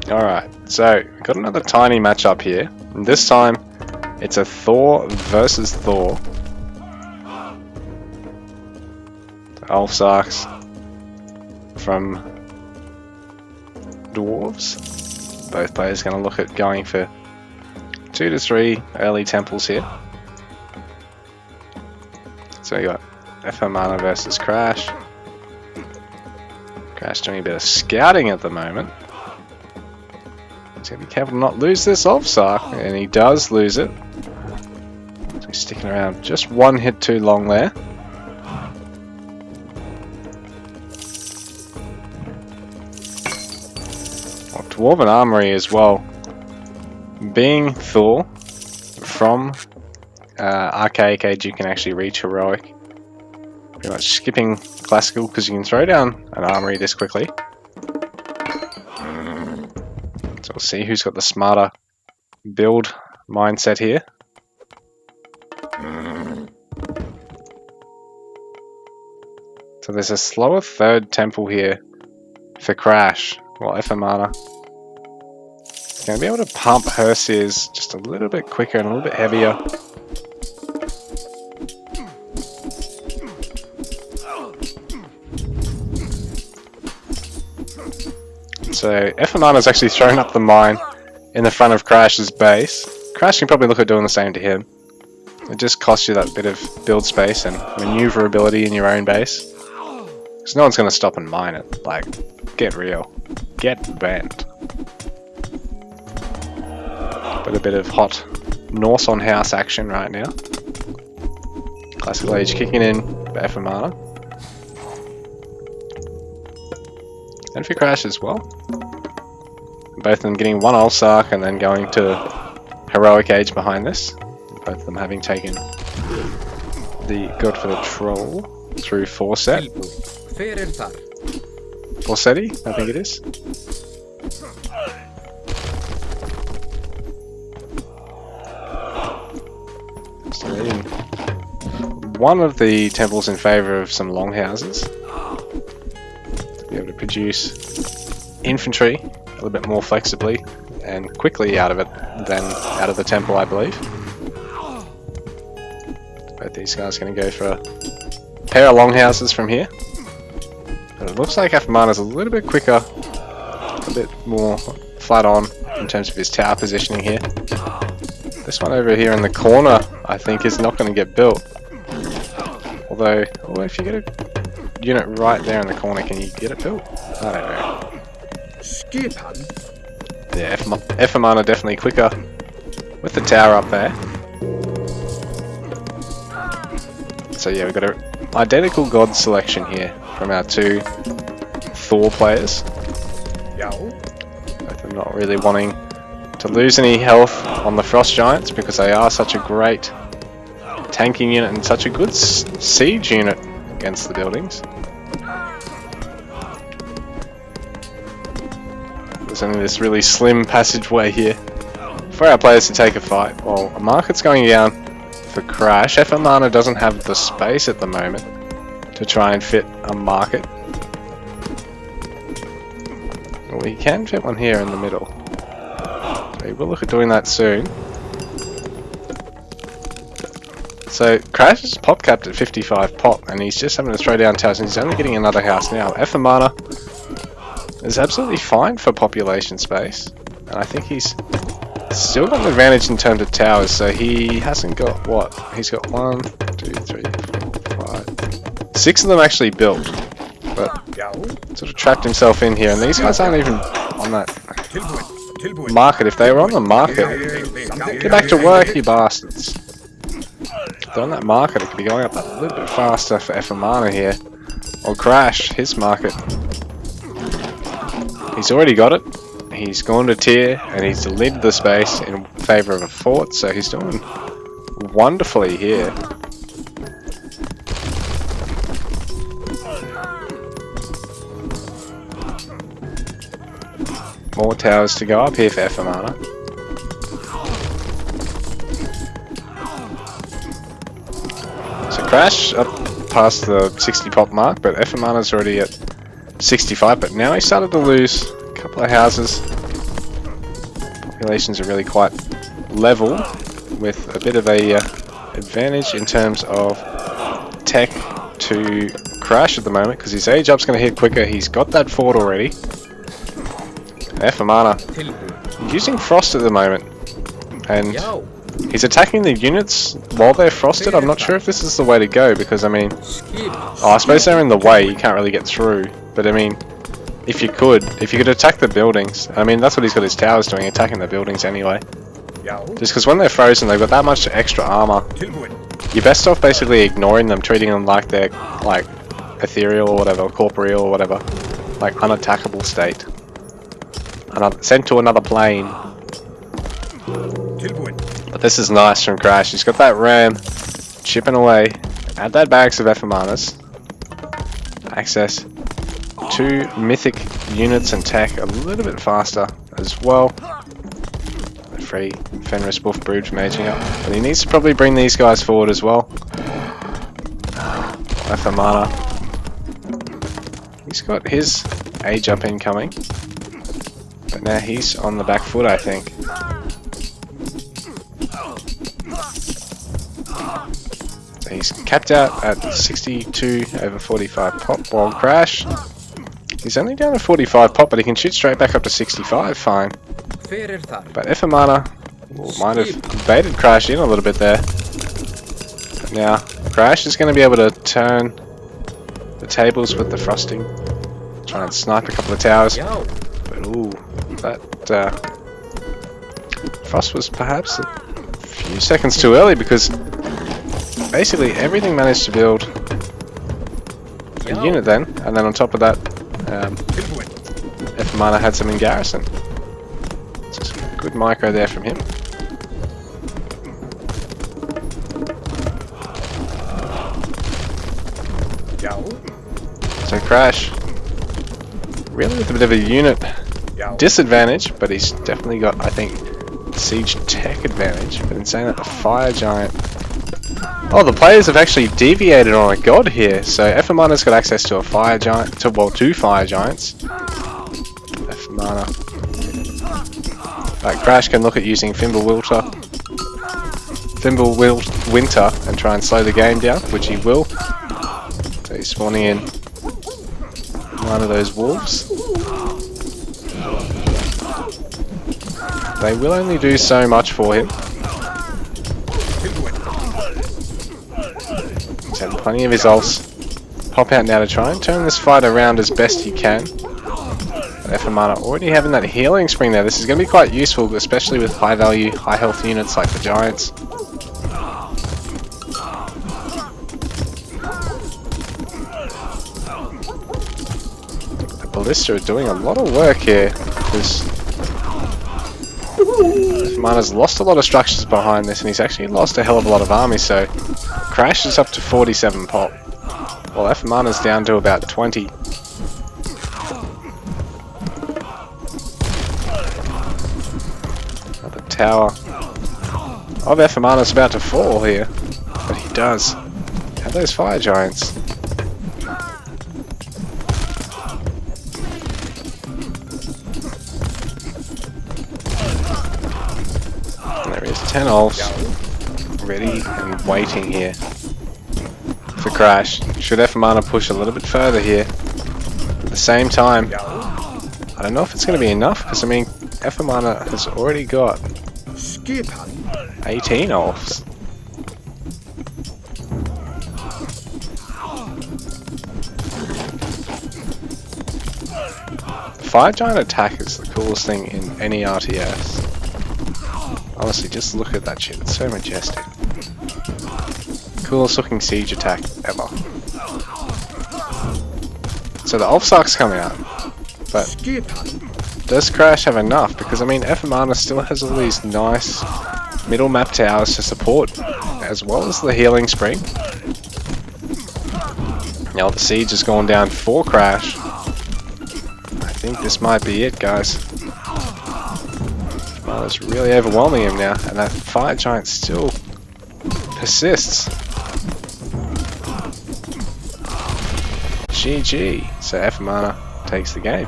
Alright, so we've got another tiny matchup here. And this time, it's a Thor versus Thor. Ulfsarks from Dwarves. Both players going to look at going for 2 to 3 early temples here. So you got eFaMaNa versus Crash. Crash doing a bit of scouting at the moment. He's going to be careful to not lose this Ulfsark, and he does lose it. So he's sticking around just one hit too long there. Dwarven Armory as well. Being Thor from Archaic Age, you can actually reach Heroic. Pretty much skipping Classical because you can throw down an Armory this quickly. So we'll see who's got the smarter build mindset here. So there's a slower third temple here for Crash, while eFaMaNa is going to be able to pump her Sears just a little bit quicker and a little bit heavier. So eFaMaNa's actually thrown up the mine in the front of Crash's base. Crash can probably look at doing the same to him. It just costs you that bit of build space and maneuverability in your own base. Because no one's going to stop and mine it. Like, get real. Get bent. But a bit of hot Norse on house action right now. Classical Age kicking in for eFaMaNa. And for Crash as well. Both of them getting one Ulfsark and then going to Heroic Age behind this. Both of them having taken the God for the Troll through Forset. Forsetti, I think it is. So leading one of the temples in favour of some longhouses to be able to produce infantry a little bit more flexibly and quickly out of it than out of the temple, I believe. Both these guys are going to go for a pair of longhouses from here. But it looks like eFaMaNa's a little bit quicker, a bit more flat on in terms of his tower positioning here. This one over here in the corner, I think, is not going to get built. Although, if you get a unit right there in the corner, can you get it built? I don't know. Yeah, eFaMaNa definitely quicker with the tower up there. So yeah, we've got an identical god selection here from our two Thor players. Both of them not really wanting to lose any health on the Frost Giants because they are such a great tanking unit and such a good siege unit against the buildings. There's only this really slim passageway here for our players to take a fight. Well, a market's going down for Crash. eFaMaNa doesn't have the space at the moment to try and fit a market. Well, he can fit one here in the middle. So we'll look at doing that soon. So Crash is pop capped at 55 pop, and he's just having to throw down towers, and he's only getting another house now. eFaMaNa is absolutely fine for population space, and I think he's still got an advantage in terms of towers, so he hasn't got what? He's got 1, 2, 3, 4, 5, 6 of them actually built, but sort of trapped himself in here, and these guys aren't even on that market. If they were on the market, get back to work, you bastards. If they're on that market, it could be going up a little bit faster for eFaMaNa here, or Crash, his market. He's already got it. He's gone to tier and he's deleted the space in favour of a fort, so he's doing wonderfully here. More towers to go up here for eFaMaNa. So Crash up past the 60 pop mark, but eFaMaNa's already at 65, but now he started to lose a couple of houses Populations are really quite level, with a bit of a advantage in terms of tech to Crash at the moment, because his age up's going to hit quicker. He's got that fort already. eFaMaNa using Frost at the moment, and he's attacking the units while they're frosted. I'm not sure if this is the way to go, because I mean, I suppose they're in the way, you can't really get through, but I mean, if you could attack the buildings, I mean, that's what he's got his towers doing, attacking the buildings anyway. Just because when they're frozen, they've got that much extra armor. You're best off basically ignoring them, treating them like they're like ethereal or whatever, corporeal or whatever, like unattackable state. Sent to another plane. But this is nice from Crash. He's got that ram chipping away at that barracks of eFaMaNa's. Access to mythic units and tech a little bit faster as well. Free Fenris Wolf Brood from aging up. But he needs to probably bring these guys forward as well. eFaMaNa. He's got his age up incoming. But now he's on the back foot, I think. So he's capped out at 62/45 pop while Crash. He's only down to 45 pop, but he can shoot straight back up to 65, fine. But eFaMaNa might have baited Crash in a little bit there. But now Crash is going to be able to turn the tables with the frosting. Try and snipe a couple of towers. But ooh, that frost was perhaps a few seconds too early, because basically everything managed to build a unit then, and then on top of that, eFaMaNa had some in garrison. Just good micro there from him. So Crash, really with a bit of a unit disadvantage, but he's definitely got, I think, siege tech advantage. But in saying that, the fire giant... Oh, the players have actually deviated on a god here. So eFaMaNa's got access to a fire giant, two fire giants. eFaMaNa. Crash can look at using Fimbulwinter and try and slow the game down, which he will. So he's spawning in one of those wolves. They will only do so much for him. He's had plenty of his ults pop out now to try and turn this fight around as best he can. eFaMaNa already having that healing spring there. This is going to be quite useful, especially with high value, high health units like the giants. The Ballista are doing a lot of work here, because eFaMaNa's lost a lot of structures behind this, and he's actually lost a hell of a lot of army, so Crash is up to 47 pop, while eFaMaNa's down to about 20. The tower of eFaMaNa's about to fall here, but he does have those fire giants. And there is 10 ults ready and waiting here for Crash. Should eFaMaNa push a little bit further here? At the same time, I don't know if it's going to be enough, because I mean, eFaMaNa has already got 18 ults. Fire giant attack is the coolest thing in any RTS. Honestly, just look at that shit, it's so majestic. Coolest looking siege attack ever. So the Ulfsark's come out, but does Crash have enough? Because I mean, eFaMaNa still has all these nice middle map towers to support, as well as the healing spring. Now the siege has gone down for Crash. I think this might be it, guys. eFaMaNa's really overwhelming him now, and that fire giant still persists. GG. So eFaMaNa takes the game.